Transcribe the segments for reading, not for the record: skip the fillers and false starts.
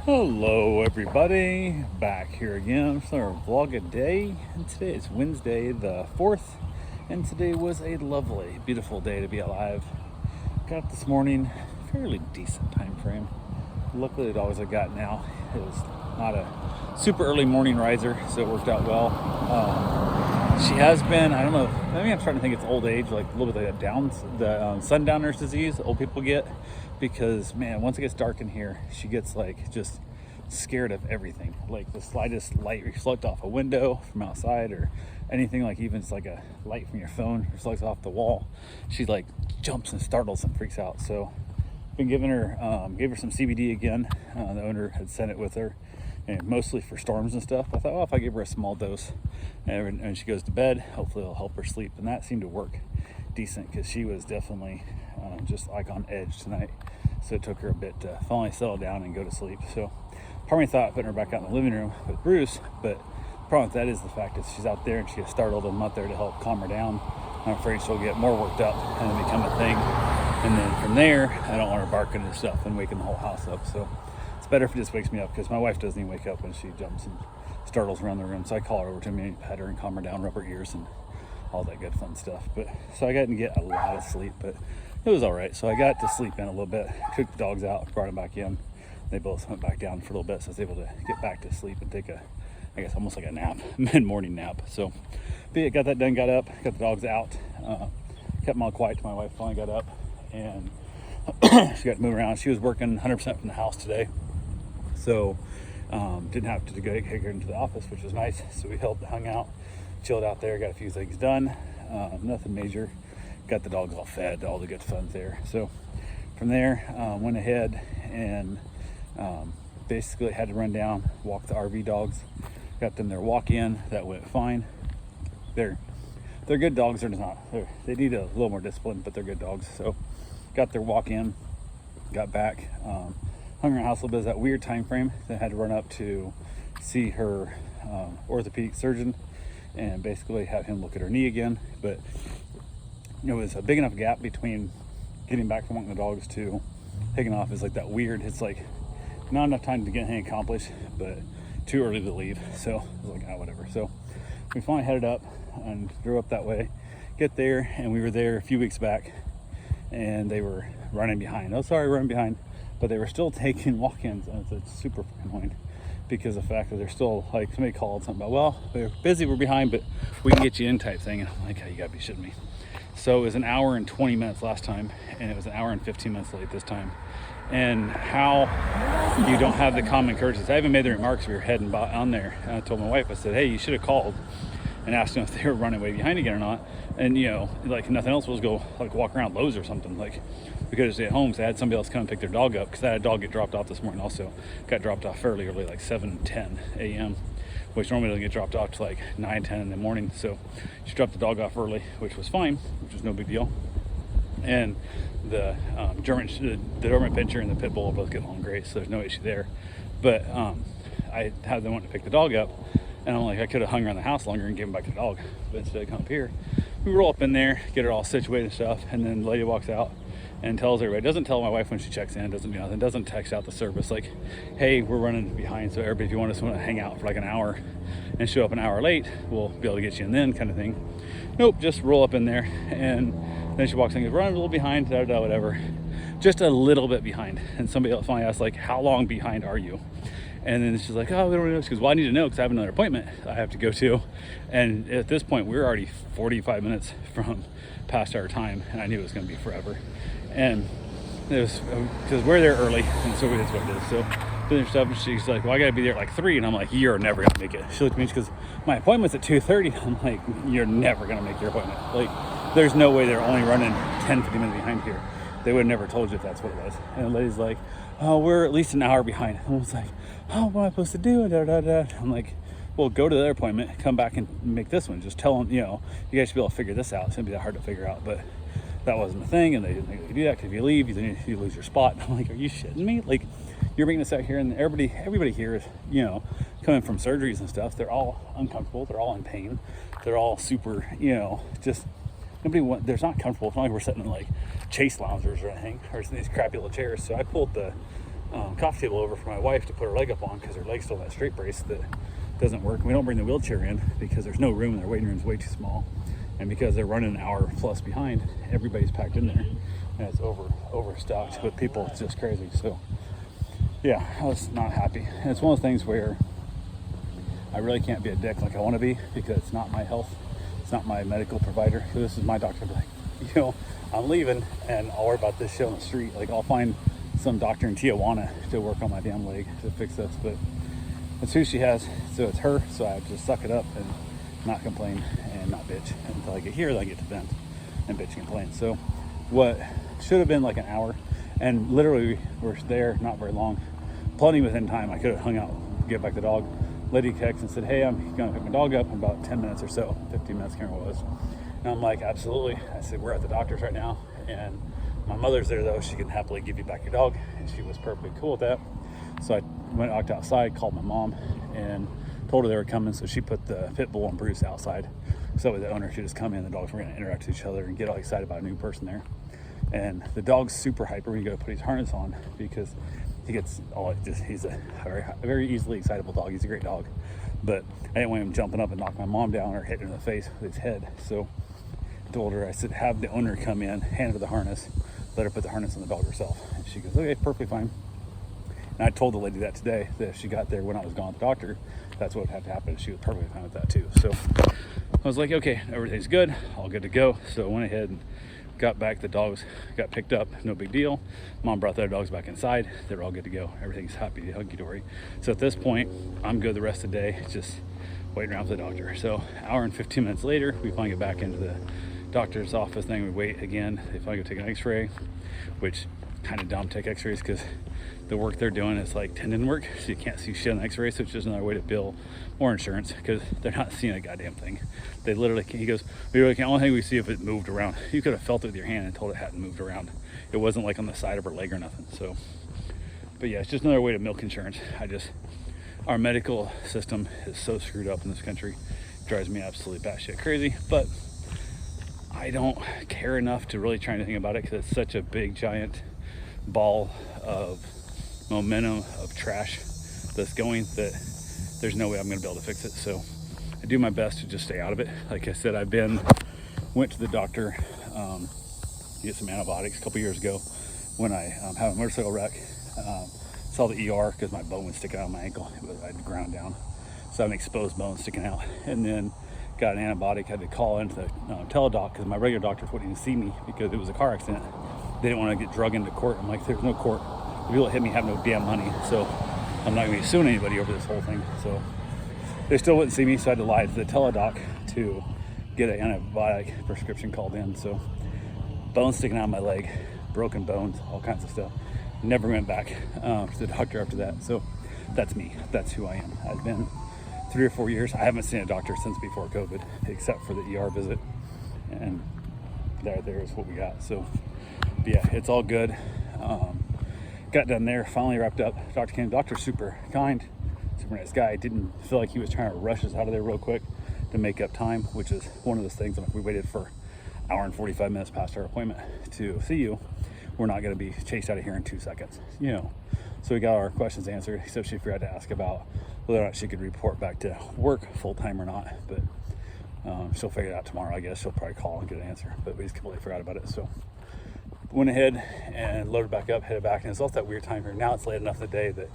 Hello everybody, back here again for our vlog a day, and today is Wednesday the 4th, and today was a lovely, beautiful day to be alive. Got up this morning, fairly decent time frame. Luckily the dogs I got now is not a super early morning riser, so it worked out well. She has been, I don't know, maybe I'm starting to think it's old age, like a little bit like the sundowners disease old people get, because man, once it gets dark in here, she gets like just scared of everything. Like the slightest light reflect off a window from outside, or anything, like even it's like a light from your phone reflects off the wall, she like jumps and startles and freaks out. So been giving her gave her some CBD again. The owner had sent it with her, and mostly for storms and stuff. I thought, well, if I give her a small dose and she goes to bed, hopefully it'll help her sleep. And that seemed to work decent, because she was definitely just like on edge tonight. So it took her a bit to finally settle down and go to sleep. So part of me thought putting her back out in the living room with Bruce, but the problem with that is the fact that she's out there and she gets startled, and I'm not there to help calm her down. I'm afraid she'll get more worked up and then become a thing. And then from there, I don't want her barking and stuff and waking the whole house up. So it's better if it just wakes me up, because my wife doesn't even wake up when she jumps and startles around the room. So I call her over to me, pet her and calm her down, rub her ears and all that good fun stuff. But so I got to get a lot of sleep, but it was all right. So I got to sleep in a little bit, cooked the dogs out, brought them back in. They both went back down for a little bit, so I was able to get back to sleep and take I guess almost like a nap, mid-morning nap. So but yeah, got that done, got up, got the dogs out, kept them all quiet till my wife finally got up, and she got to move around. She was working 100% from the house today, so didn't have to go take her into the office, which was nice. So we hung out, chilled out there, got a few things done, nothing major. Got the dogs all fed, all the good fun there. So from there, went ahead and basically had to run down, walk the RV dogs, got them their walk-in. That went fine. They're good dogs. They're just not, they need a little more discipline, but they're good dogs. So got their walk-in, got back, hung around the house a little bit. Is that weird time frame. Then had to run up to see her orthopedic surgeon and basically have him look at her knee again. But it was a big enough gap between getting back from walking the dogs to taking off. Is like that weird, it's like not enough time to get anything accomplished, but too early to leave. So I was like, oh, whatever. So we finally headed up and drove up that way, get there, and we were there a few weeks back, and they were running behind. Oh, sorry, running behind, but they were still taking walk-ins, and it's super annoying, because of the fact that they're still, like, somebody called something about, well, we're busy, we're behind, but we can get you in type thing. And I'm like, oh, you gotta be shitting me. So it was an hour and 20 minutes last time, and it was an hour and 15 minutes late this time. And how you don't have the common courtesy. I even made the remarks we were heading on there. And I told my wife, I said, hey, you should have called and asked them if they were running way behind again or not. And, you know, like nothing else, was go like walk around Lowe's or something. Like we could have stayed at home, so I had somebody else come and pick their dog up, because I had a dog get dropped off this morning also. Got dropped off fairly early, like 7:10 a.m., which normally doesn't get dropped off to like 9-10 in the morning. So she dropped the dog off early, which was fine, which was no big deal. And the German Pinscher and the Pit Bull are both getting along great, so there's no issue there. But I had them want to pick the dog up, and I'm like, I could have hung around the house longer and given back the dog, but instead I come up here. We roll up in there, get her all situated and stuff, and then the lady walks out and tells everybody. Doesn't tell my wife when she checks in, doesn't do nothing, doesn't text out the service like, hey, we're running behind, so everybody, if you want us to hang out for like an hour and show up an hour late, we'll be able to get you in then, kind of thing. Nope, just roll up in there. And then she walks in and goes, running a little behind, whatever. Just a little bit behind. And somebody else finally asked, like, how long behind are you? And then she's like, oh, we don't know. She goes, well, I need to know, because I have another appointment I have to go to. And at this point, we're already 45 minutes from past our time, and I knew it was going to be forever. And it was because we're there early, and so that's what it is. So finished stuff, and she's like, well, I got to be there at like 3. And I'm like, you're never going to make it. She looked at me, she goes, my appointment's at 2:30. I'm like, you're never going to make your appointment. Like, there's no way they're only running 10-15 minutes behind here. They would have never told you if that's what it was. And the lady's like, oh, we're at least an hour behind. And I was like, oh, what am I supposed to do? I'm like, well, go to their appointment, come back and make this one. Just tell them, you know, you guys should be able to figure this out. It's going to be that hard to figure out. But that wasn't the thing, and they didn't think they could do that, because if you leave, you lose your spot. And I'm like, are you shitting me? Like, you're bringing us out here, and everybody here is, you know, coming from surgeries and stuff. They're all uncomfortable. They're all in pain. They're all super, you know, just there's not comfortable. It's not like we're sitting in like chase loungers or anything, or in these crappy little chairs. So I pulled the coffee table over for my wife to put her leg up on because her leg's still that straight brace that doesn't work. We don't bring the wheelchair in because there's no room and their waiting room's way too small. And because they're running an hour plus behind, everybody's packed in there and it's overstocked with people. It's just crazy. So yeah, I was not happy. And it's one of those things where I really can't be a dick like I want to be because it's not my health. It's not my medical provider. This is my doctor. Like, you know, I'm leaving and I'll worry about this shit on the street. Like, I'll find some doctor in Tijuana to work on my damn leg to fix this, but that's who she has, so it's her. So I have to suck it up and not complain and not bitch until I get here. Then I get to vent and bitch and complain. So what should have been like an hour, and literally we're there not very long, plenty within time. I could have hung out, get back the dog. Lady texted and said, hey, I'm gonna pick my dog up in about 10 minutes or so, 15 minutes, can't remember what it was. And I'm like, absolutely. I said, we're at the doctor's right now, and my mother's there though. She can happily give you back your dog, and she was perfectly cool with that. So I walked outside, called my mom, and told her they were coming. So she put the pit bull and Bruce outside, so the owner could just come in. The dogs were gonna interact with each other and get all excited about a new person there. And the dog's super hyper when you go to put his harness on because he gets all he's a very easily excitable dog. He's a great dog, but I didn't want him jumping up and knock my mom down or hitting her in the face with his head. So I told her, I said, have the owner come in, hand her the harness, let her put the harness on the dog herself. And she goes, okay, perfectly fine. And I told the lady that today, that if she got there when I was gone at the doctor, that's what had to happen. She was perfectly fine with that too. So I was like, okay, everything's good, all good to go. So I went ahead and got back. The dogs got picked up, no big deal. Mom brought their dogs back inside. They're all good to go. Everything's happy, hunky-dory. So at this point, I'm good the rest of the day, just waiting around for the doctor. So hour and 15 minutes later, we finally get back into the doctor's office thing. We wait again. They finally go take an x-ray, which kind of dumb, take x-rays because the work they're doing is like tendon work, so you can't see shit on the x-ray. So it's just another way to bill more insurance because they're not seeing a goddamn thing. They literally can't. He goes, we really can't. Only thing we see if it moved around. You could have felt it with your hand and told it hadn't moved around. It wasn't like on the side of her leg or nothing. So, but yeah, it's just another way to milk insurance. Our medical system is so screwed up in this country. It drives me absolutely batshit crazy. But I don't care enough to really try anything about it because it's such a big giant ball of momentum of trash that's going that there's no way I'm going to be able to fix it. So I do my best to just stay out of it. Like I said, went to the doctor to get some antibiotics a couple years ago when I had a motorcycle wreck. Saw the ER because my bone was sticking out of my ankle. I'd ground down, so I had an exposed bone sticking out, and then got an antibiotic. Had to call into the teledoc because my regular doctors wouldn't even see me because it was a car accident. They didn't want to get drug into court. I'm like, there's no court. The people that hit me have no damn money, so I'm not going to be suing anybody over this whole thing. So they still wouldn't see me, so I had to lie to the teledoc to get an antibiotic prescription called in. So bones sticking out of my leg, broken bones, all kinds of stuff. Never went back to the doctor after that. So that's me. That's who I am. I've been 3 or 4 years. I haven't seen a doctor since before COVID, except for the ER visit. And there's what we got. So yeah, it's all good. Got done there, finally wrapped up. Doctor came. Doctor's super kind, super nice guy. Didn't feel like he was trying to rush us out of there real quick to make up time, which is one of those things. Like, we waited for an hour and 45 minutes past our appointment to see you. We're not going to be chased out of here in 2 seconds, you know. So we got our questions answered, except she forgot to ask about whether or not she could report back to work full time or not. But she'll figure it out tomorrow, I guess. She'll probably call and get an answer. But we just completely forgot about it. So went ahead and loaded back up, headed back. And it's also that weird time here. Now it's late enough in the day that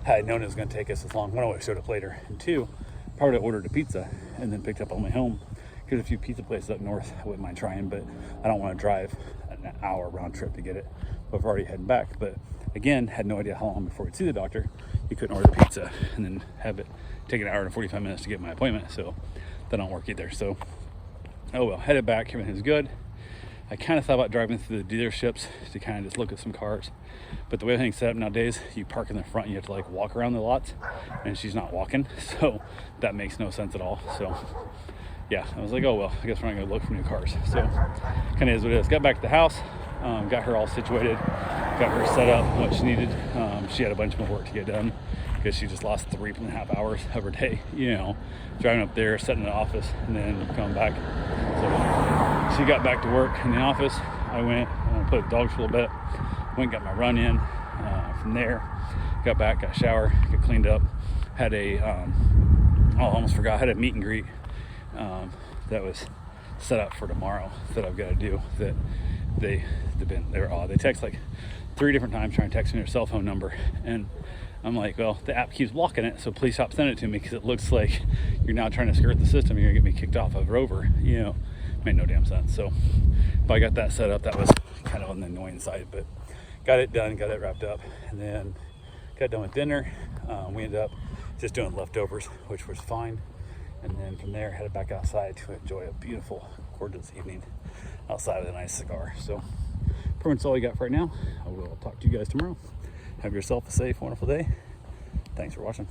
had I known it was going to take us as long, one, I would have showed up later. And two, probably ordered a pizza and then picked up on my way home. There's a few pizza places up north I wouldn't mind trying, but I don't want to drive an hour round trip to get it. But we're already heading back. But again, had no idea how long before we'd see the doctor. You couldn't order pizza and then have it take an hour and 45 minutes to get my appointment. So that don't work either. So, oh well, headed back, everything's good. I kind of thought about driving through the dealerships to kind of just look at some cars. But the way everything's set up nowadays, you park in the front and you have to like walk around the lots, and she's not walking. So that makes no sense at all. So yeah, I was like, oh well, I guess we're not gonna look for new cars. So kind of is what it is. Got back to the house, got her all situated, got her set up what she needed. She had a bunch more work to get done because she just lost 3.5 hours of her day, you know, driving up there, sitting in the office, and then coming back. So she got back to work in the office. I went, put the dogs for a little bit, went and got my run in from there, got back, got a shower, got cleaned up, had a I almost forgot, had a meet and greet that was set up for tomorrow that I've got to do. That they text like 3 different times trying to text me their cell phone number, and I'm like, well, the app keeps blocking it, so please stop sending it to me, because it looks like you're now trying to skirt the system. You're gonna get me kicked off of Rover. Made no damn sense. So but I got that set up. That was kind of on the annoying side, but got it done, got it wrapped up, and then got done with dinner. We ended up just doing leftovers, which was fine. And then from there, headed back outside to enjoy a beautiful, gorgeous evening outside with a nice cigar. So pretty much all we got for right now. I will talk to you guys tomorrow. Have yourself a safe, wonderful day. Thanks for watching.